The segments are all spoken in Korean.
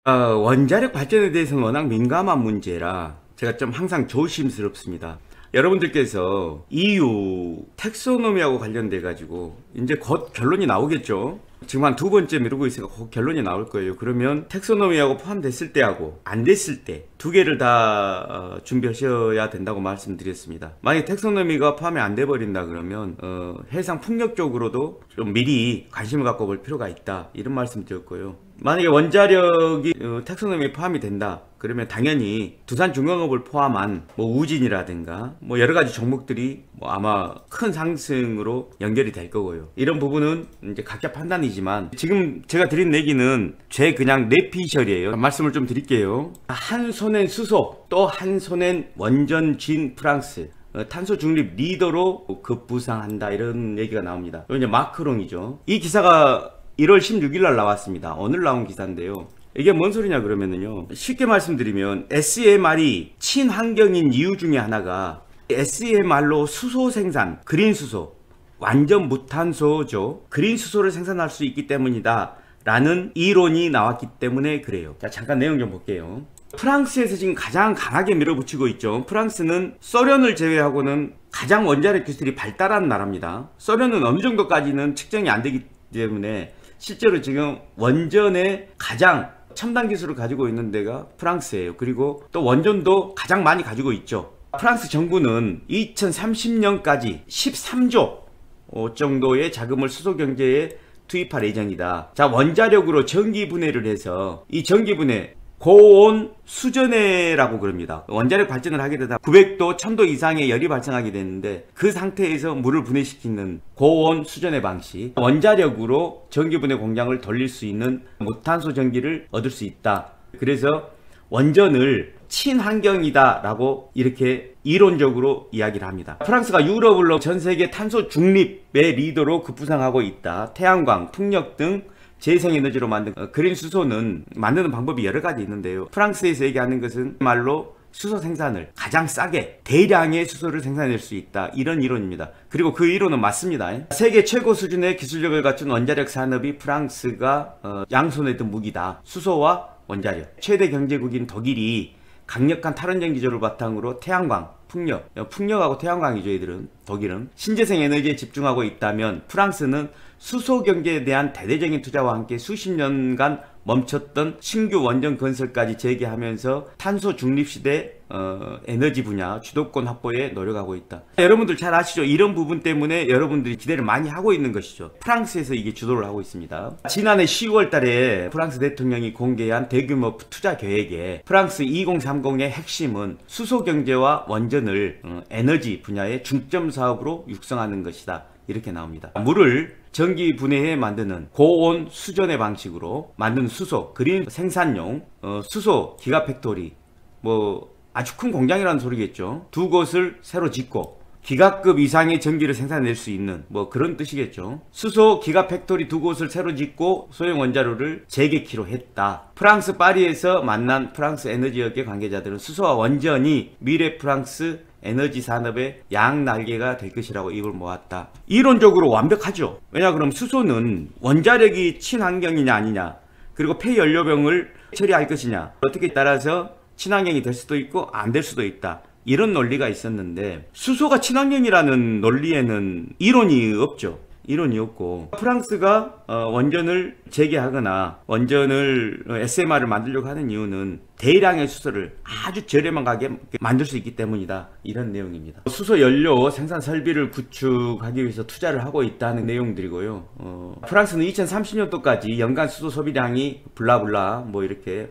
원자력 발전에 대해서는 워낙 민감한 문제라 제가 좀 항상 조심스럽습니다. 여러분들께서 EU 텍소노미하고 관련돼 가지고 이제 곧 결론이 나오겠죠. 지금 한 2번째 미루고 있으니까 곧 결론이 나올 거예요. 그러면 텍소노미하고 포함됐을 때하고 안 됐을 때 두 개를 다 준비하셔야 된다고 말씀드렸습니다. 만약에 텍소노미가 포함이 안 돼 버린다 그러면 해상 풍력 쪽으로도 좀 미리 관심을 갖고 볼 필요가 있다, 이런 말씀 드렸고요. 만약에 원자력이 텍소노미에 포함이 된다 그러면 당연히 두산중공업을 포함한 우진이라든가 여러가지 종목들이 아마 큰 상승으로 연결이 될 거고요. 이런 부분은 이제 각자 판단이지만 지금 제가 드린 얘기는 제 그냥 내피셜이에요. 말씀을 좀 드릴게요. 한 손엔 수소, 또 한 손엔 원전진 프랑스, 탄소 중립 리더로 급부상한다, 이런 얘기가 나옵니다. 이제 마크롱이죠. 이 기사가 1월 16일 날 나왔습니다. 오늘 나온 기사인데요. 이게 뭔 소리냐 그러면은요, 쉽게 말씀드리면 SMR이 친환경인 이유 중에 하나가 SMR로 수소 생산, 그린 수소, 완전 무탄소죠. 그린 수소를 생산할 수 있기 때문이다 라는 이론이 나왔기 때문에 그래요. 자, 잠깐 내용 좀 볼게요. 프랑스에서 지금 가장 강하게 밀어붙이고 있죠. 프랑스는 소련을 제외하고는 가장 원자력 기술이 발달한 나라입니다. 소련은 어느 정도까지는 측정이 안 되기 때문에 실제로 지금 원전에 가장 첨단 기술을 가지고 있는 데가 프랑스예요. 그리고 또 원전도 가장 많이 가지고 있죠. 프랑스 정부는 2030년까지 13조 정도의 자금을 수소 경제에 투입할 예정이다. 자, 원자력으로 전기 분해를 해서 이 전기 분해 고온 수전해라고 그럽니다. 원자력 발전을 하게 되다 900도, 1000도 이상의 열이 발생하게 되는데 그 상태에서 물을 분해시키는 고온 수전해 방식, 원자력으로 전기 분해 공장을 돌릴 수 있는 무탄소 전기를 얻을 수 있다. 그래서 원전을 친환경이다 라고 이렇게 이론적으로 이야기를 합니다. 프랑스가 유럽을 전 세계 탄소 중립의 리더로 급부상하고 있다. 태양광, 풍력 등 재생에너지로 만든 그린 수소는 만드는 방법이 여러 가지 있는데요. 프랑스에서 얘기하는 것은 말로 수소 생산을 가장 싸게 대량의 수소를 생산할 수 있다, 이런 이론입니다. 그리고 그 이론은 맞습니다. 세계 최고 수준의 기술력을 갖춘 원자력 산업이 프랑스가 양손에 든 무기다. 수소와 원자력. 최대 경제국인 독일이 강력한 탈원전 기조를 바탕으로 태양광, 풍력하고 태양광이죠. 얘들은, 독일은 신재생 에너지에 집중하고 있다면 프랑스는 수소 경제에 대한 대대적인 투자와 함께 수십 년간 멈췄던 신규 원전 건설까지 재개하면서 탄소 중립 시대 에너지 분야 주도권 확보에 노력하고 있다. 여러분들 잘 아시죠? 이런 부분 때문에 여러분들이 기대를 많이 하고 있는 것이죠. 프랑스에서 이게 주도를 하고 있습니다. 지난해 10월 달에 프랑스 대통령이 공개한 대규모 투자 계획에 프랑스 2030의 핵심은 수소 경제와 원전을 에너지 분야의 중점 사업으로 육성하는 것이다, 이렇게 나옵니다. 물을 전기 분해해 만드는 고온 수전의 방식으로 만든 수소, 그린 생산용 수소 기가팩토리, 아주 큰 공장이라는 소리겠죠. 두 곳을 새로 짓고 기가급 이상의 전기를 생산해낼 수 있는 그런 뜻이겠죠. 수소 기가팩토리 두 곳을 새로 짓고 소형 원자로를 재개키로 했다. 프랑스 파리에서 만난 프랑스 에너지업계 관계자들은 수소와 원전이 미래 프랑스 에너지 산업의 양날개가 될 것이라고 입을 모았다. 이론적으로 완벽하죠. 왜냐 그럼 수소는 원자력이 친환경이냐 아니냐, 그리고 폐연료병을 처리할 것이냐, 어떻게 따라서 친환경이 될 수도 있고 안 될 수도 있다, 이런 논리가 있었는데 수소가 친환경이라는 논리에는 이론이 없죠. 이론이 없고 프랑스가 원전을 재개하거나 원전을 SMR을 만들려고 하는 이유는 대량의 수소를 아주 저렴하게 만들 수 있기 때문이다, 이런 내용입니다. 수소 연료 생산 설비를 구축하기 위해서 투자를 하고 있다는 내용들이고요. 프랑스는 2030년도까지 연간 수소 소비량이 블라블라 이렇게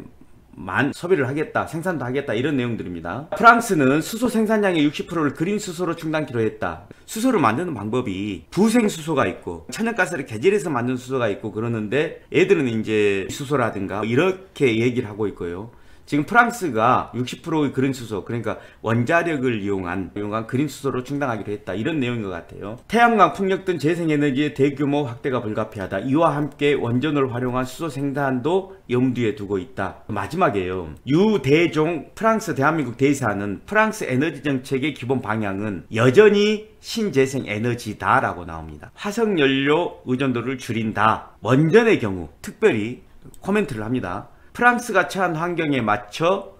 소비를 하겠다, 생산도 하겠다, 이런 내용들입니다. 프랑스는 수소 생산량의 60%를 그린 수소로 충당키로 했다. 수소를 만드는 방법이 부생 수소가 있고 천연가스를 개질해서 만든 수소가 있고 그러는데 애들은 이제 수소라든가 이렇게 얘기를 하고 있고요. 지금 프랑스가 60%의 그린 수소, 그러니까 원자력을 이용한 그린 수소로 충당하기로 했다, 이런 내용인 것 같아요. 태양광, 풍력 등 재생에너지의 대규모 확대가 불가피하다. 이와 함께 원전을 활용한 수소 생산도 염두에 두고 있다. 마지막이에요. 유대종 프랑스 대한민국 대사는 프랑스 에너지 정책의 기본 방향은 여전히 신재생 에너지다 라고 나옵니다. 화석연료 의존도를 줄인다. 원전의 경우 특별히 코멘트를 합니다. 프랑스가 처한 환경에 맞춰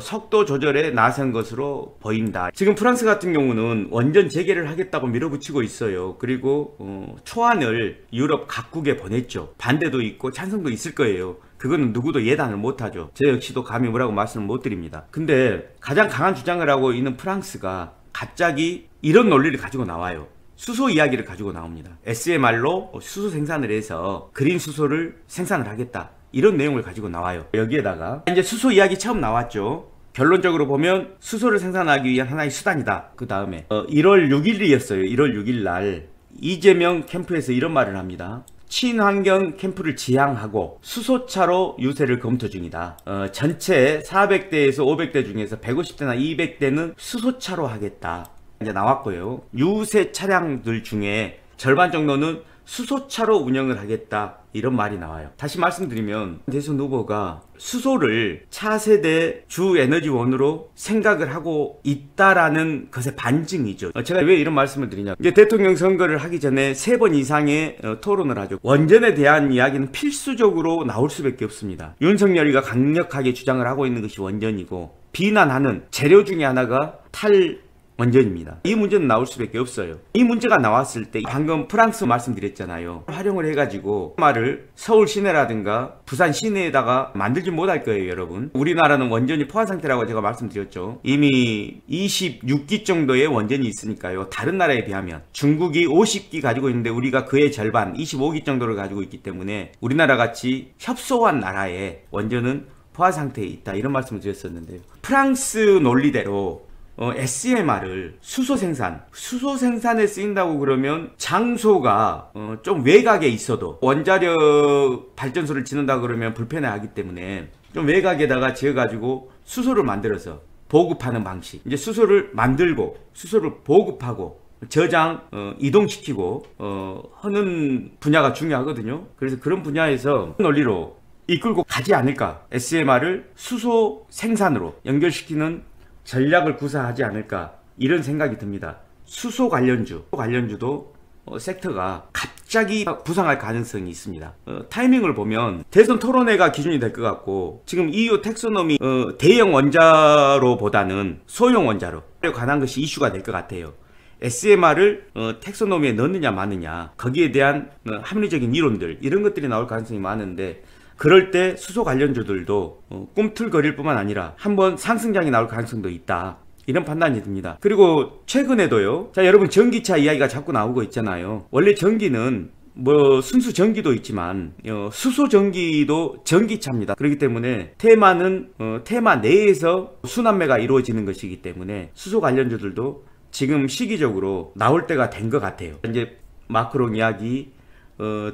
속도 조절에 나선 것으로 보인다. 지금 프랑스 같은 경우는 원전 재개를 하겠다고 밀어붙이고 있어요. 그리고 초안을 유럽 각국에 보냈죠. 반대도 있고 찬성도 있을 거예요. 그거는 누구도 예단을 못하죠. 저 역시도 감히 뭐라고 말씀을 못 드립니다. 근데 가장 강한 주장을 하고 있는 프랑스가 갑자기 이런 논리를 가지고 나와요. 수소 이야기를 가지고 나옵니다. SMR로 수소 생산을 해서 그린 수소를 생산을 하겠다. 이런 내용을 가지고 나와요. 여기에다가 이제 수소 이야기 처음 나왔죠. 결론적으로 보면 수소를 생산하기 위한 하나의 수단이다. 그 다음에 1월 6일이었어요. 1월 6일 날 이재명 캠프에서 이런 말을 합니다. 친환경 캠프를 지향하고 수소차로 유세를 검토 중이다. 전체 400대에서 500대 중에서 150대나 200대는 수소차로 하겠다. 이제 나왔고요. 유세 차량들 중에 절반 정도는 수소차로 운영을 하겠다. 이런 말이 나와요. 다시 말씀드리면 대선 후보가 수소를 차세대 주 에너지원으로 생각을 하고 있다라는 것의 반증이죠. 제가 왜 이런 말씀을 드리냐. 이제 대통령 선거를 하기 전에 3번 이상의 토론을 하죠. 원전에 대한 이야기는 필수적으로 나올 수밖에 없습니다. 윤석열이가 강력하게 주장을 하고 있는 것이 원전이고 비난하는 재료 중에 하나가 원전입니다. 이 문제는 나올 수밖에 없어요. 이 문제가 나왔을 때 방금 프랑스 말씀드렸잖아요. 활용을 해가지고 말을 서울 시내라든가 부산 시내에다가 만들지 못할 거예요, 여러분. 우리나라는 원전이 포화 상태라고 제가 말씀드렸죠. 이미 26기 정도의 원전이 있으니까요. 다른 나라에 비하면 중국이 50기 가지고 있는데 우리가 그의 절반 25기 정도를 가지고 있기 때문에 우리나라 같이 협소한 나라에 원전은 포화 상태에 있다. 이런 말씀을 드렸었는데요. 프랑스 논리대로 SMR을 수소 생산에 쓰인다고 그러면 장소가 좀 외곽에 있어도 원자력 발전소를 짓는다 그러면 불편해하기 때문에 좀 외곽에다가 지어가지고 수소를 만들어서 보급하는 방식. 이제 수소를 만들고 수소를 보급하고 저장 이동시키고 하는 분야가 중요하거든요. 그래서 그런 분야에서 논리로 이끌고 가지 않을까. SMR을 수소 생산으로 연결시키는 전략을 구사하지 않을까 이런 생각이 듭니다. 수소 관련주도 섹터가 갑자기 부상할 가능성이 있습니다. 타이밍을 보면 대선 토론회가 기준이 될 것 같고 지금 EU 텍소노미 대형 원자로보다는 소형 원자로에 관한 것이 이슈가 될 것 같아요. SMR을 텍소노미에 넣느냐 마느냐 거기에 대한 합리적인 이론들 이런 것들이 나올 가능성이 많은데 그럴 때 수소 관련주들도 꿈틀거릴 뿐만 아니라 한번 상승장이 나올 가능성도 있다. 이런 판단이 듭니다. 그리고 최근에도요. 자, 여러분 전기차 이야기가 자꾸 나오고 있잖아요. 원래 전기는 순수 전기도 있지만 수소 전기도 전기차입니다. 그렇기 때문에 테마는 테마 내에서 순환매가 이루어지는 것이기 때문에 수소 관련주들도 지금 시기적으로 나올 때가 된 것 같아요. 이제 마크롱 이야기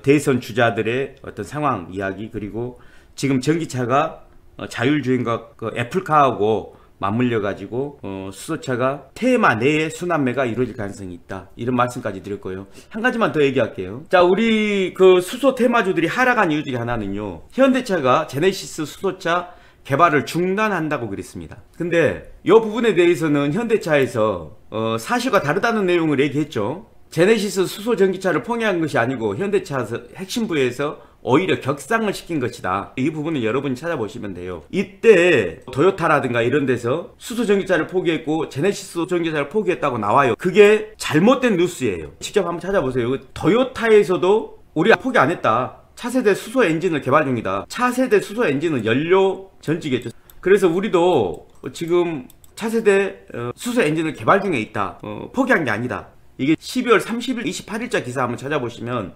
대선 주자들의 어떤 상황 이야기 그리고 지금 전기차가 자율주행과 애플카하고 맞물려 가지고 수소차가 테마 내에 순환매가 이루어질 가능성이 있다. 이런 말씀까지 드렸고요. 한 가지만 더 얘기할게요. 자, 우리 수소 테마주들이 하락한 이유 중에 하나는요. 현대차가 제네시스 수소차 개발을 중단한다고 그랬습니다. 근데 이 부분에 대해서는 현대차에서 사실과 다르다는 내용을 얘기했죠. 제네시스 수소 전기차를 포기한 것이 아니고 현대차 핵심부에서 오히려 격상을 시킨 것이다. 이 부분은 여러분이 찾아보시면 돼요. 이때 토요타라든가 이런 데서 수소 전기차를 포기했고 제네시스 전기차를 포기했다고 나와요. 그게 잘못된 뉴스예요. 직접 한번 찾아보세요. 토요타에서도 우리가 포기 안 했다. 차세대 수소 엔진을 개발 중이다. 차세대 수소 엔진은 연료 전지겠죠. 그래서 우리도 지금 차세대 수소 엔진을 개발 중에 있다. 포기한 게 아니다. 이게 12월 30일 28일자 기사 한번 찾아보시면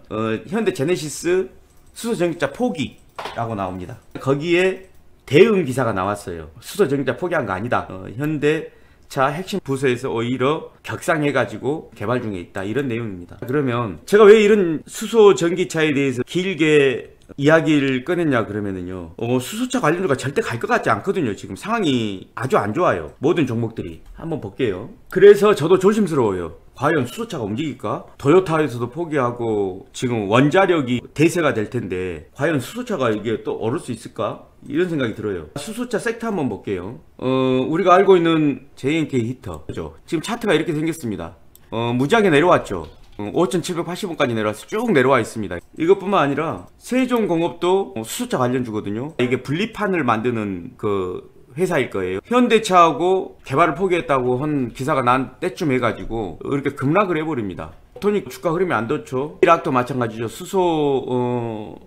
현대 제네시스 수소 전기차 포기라고 나옵니다. 거기에 대응 기사가 나왔어요. 수소 전기차 포기한 거 아니다. 현대차 핵심 부서에서 오히려 격상해가지고 개발 중에 있다. 이런 내용입니다. 그러면 제가 왜 이런 수소 전기차에 대해서 길게 이야기를 꺼냈냐 그러면은요. 수소차 관련주가 절대 갈 것 같지 않거든요. 지금 상황이 아주 안 좋아요. 모든 종목들이. 한번 볼게요. 그래서 저도 조심스러워요. 과연 수소차가 움직일까? 토요타에서도 포기하고 지금 원자력이 대세가 될 텐데 과연 수소차가 이게 또 오를 수 있을까? 이런 생각이 들어요. 수소차 섹터 한번 볼게요. 우리가 알고 있는 JNK 히터. 그죠? 지금 차트가 이렇게 생겼습니다. 무지하게 내려왔죠. 5,780원까지 내려와서 쭉 내려와 있습니다. 이것뿐만 아니라 세종공업도 수소차 관련주거든요. 이게 분리판을 만드는 그 회사일 거예요. 현대차하고 개발을 포기했다고 한 기사가 난 때쯤 해가지고 이렇게 급락을 해버립니다. 토닉 주가 흐름이 안 좋죠. 이락도 마찬가지죠. 수소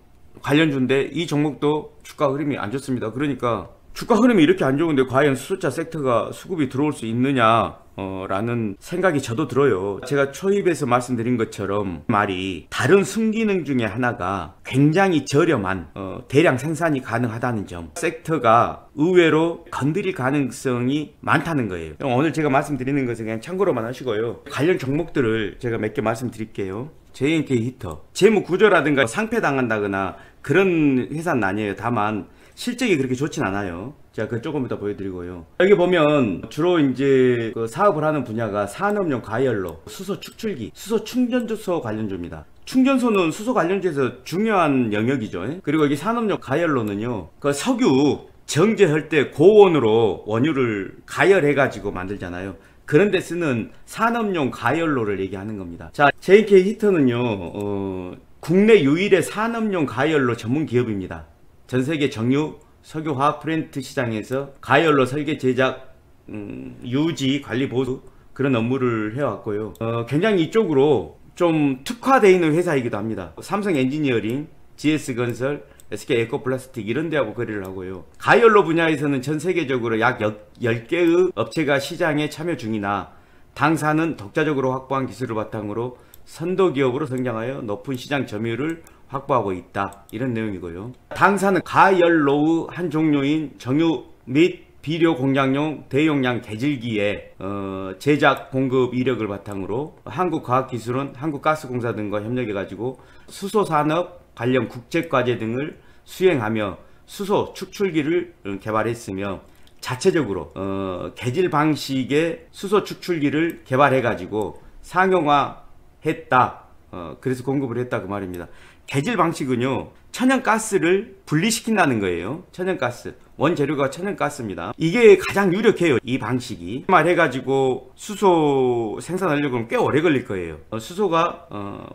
관련주인데 이 종목도 주가 흐름이 안 좋습니다. 그러니까 주가 흐름이 이렇게 안 좋은데 과연 수소차 섹터가 수급이 들어올 수 있느냐 라는 생각이 저도 들어요. 제가 초입에서 말씀드린 것처럼 말이 다른 순기능 중에 하나가 굉장히 저렴한 대량 생산이 가능하다는 점, 섹터가 의외로 건드릴 가능성이 많다는 거예요. 오늘 제가 말씀드리는 것은 그냥 참고로만 하시고요. 관련 종목들을 제가 몇 개 말씀드릴게요. JNK 히터 재무 구조라든가 상폐당한다거나 그런 회사는 아니에요. 다만 실적이 그렇게 좋진 않아요. 제가 그 조금 이따 보여드리고요. 여기 보면 주로 이제 그 사업을 하는 분야가 산업용 가열로, 수소 축출기, 수소 충전소 관련주입니다. 충전소는 수소 관련주에서 중요한 영역이죠. 그리고 여기 산업용 가열로는요, 그 석유 정제할 때 고온으로 원유를 가열해 가지고 만들잖아요. 그런 데 쓰는 산업용 가열로를 얘기하는 겁니다. 자, JK 히터는요, 국내 유일의 산업용 가열로 전문 기업입니다. 전 세계 정유, 석유, 화학 플랜트 시장에서 가열로 설계, 제작, 유지, 관리, 보수 그런 업무를 해왔고요. 굉장히 이쪽으로 좀 특화되어 있는 회사이기도 합니다. 삼성 엔지니어링, GS건설, SK 에코플라스틱 이런 데하고 거래를 하고요. 가열로 분야에서는 전 세계적으로 약 10개의 업체가 시장에 참여 중이나 당사는 독자적으로 확보한 기술을 바탕으로 선도 기업으로 성장하여 높은 시장 점유율을 확보하고 있다. 이런 내용이고요. 당사는 가열로의 한 종류인 정유 및 비료 공장용 대용량 개질기의 제작 공급 이력을 바탕으로 한국과학기술원, 한국가스공사 등과 협력해 가지고 수소산업 관련 국제과제 등을 수행하며 수소 축출기를 개발했으며 자체적으로 개질 방식의 수소 축출기를 개발해 가지고 상용화했다. 그래서 공급을 했다 그 말입니다. 개질 방식은요, 천연가스를 분리시킨다는 거예요. 천연가스, 원재료가 천연가스입니다. 이게 가장 유력해요, 이 방식이. 말해가지고 수소 생산하려고 하면 꽤 오래 걸릴 거예요. 수소가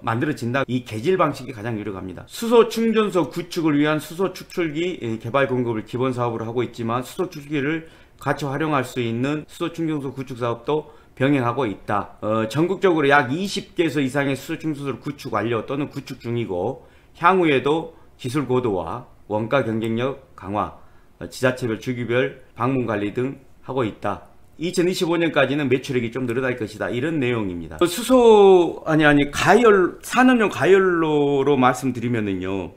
만들어진다. 이 개질 방식이 가장 유력합니다. 수소 충전소 구축을 위한 수소 축출기 개발 공급을 기본 사업으로 하고 있지만 수소 축출기를 같이 활용할 수 있는 수소 충전소 구축 사업도 병행하고 있다. 전국적으로 약 20개소 이상의 수소 충전소를 구축 완료 또는 구축 중이고 향후에도 기술 고도화, 원가 경쟁력 강화, 지자체별 주기별 방문 관리 등 하고 있다. 2025년까지는 매출액이 좀 늘어날 것이다. 이런 내용입니다. 수소 가열, 산업용 가열로로 말씀드리면은요,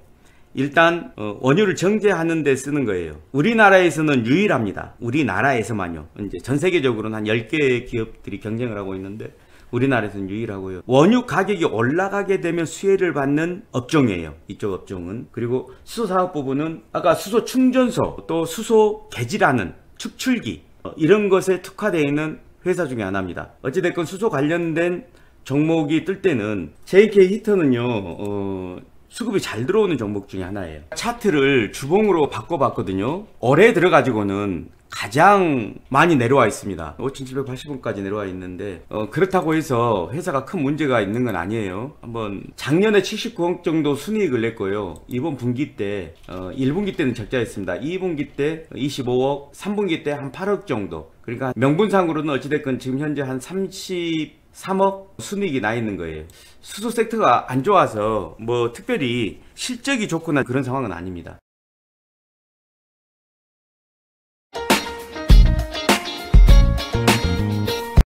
일단 원유를 정제하는 데 쓰는 거예요. 우리나라에서는 유일합니다. 우리나라에서만요. 이제 전 세계적으로는 한 10개의 기업들이 경쟁을 하고 있는데 우리나라에서는 유일하고요. 원유 가격이 올라가게 되면 수혜를 받는 업종이에요. 이쪽 업종은. 그리고 수소 사업 부분은 아까 수소 충전소, 또 수소 개질하는 축출기 이런 것에 특화되어 있는 회사 중에 하나입니다. 어찌됐건 수소 관련된 종목이 뜰 때는 JK 히터는요, 수급이 잘 들어오는 종목 중에 하나예요. 차트를 주봉으로 바꿔봤거든요. 올해 들어가지고는 가장 많이 내려와 있습니다. 5,780원까지 내려와 있는데 그렇다고 해서 회사가 큰 문제가 있는 건 아니에요. 한번 작년에 79억 정도 순이익을 냈고요. 이번 분기 때 1분기 때는 적자였습니다. 2분기 때 25억, 3분기 때 한 8억 정도. 그러니까 명분상으로는 어찌됐건 지금 현재 한 33억 순이익이 나 있는 거예요. 수소 섹터가 안 좋아서 뭐 특별히 실적이 좋거나 그런 상황은 아닙니다.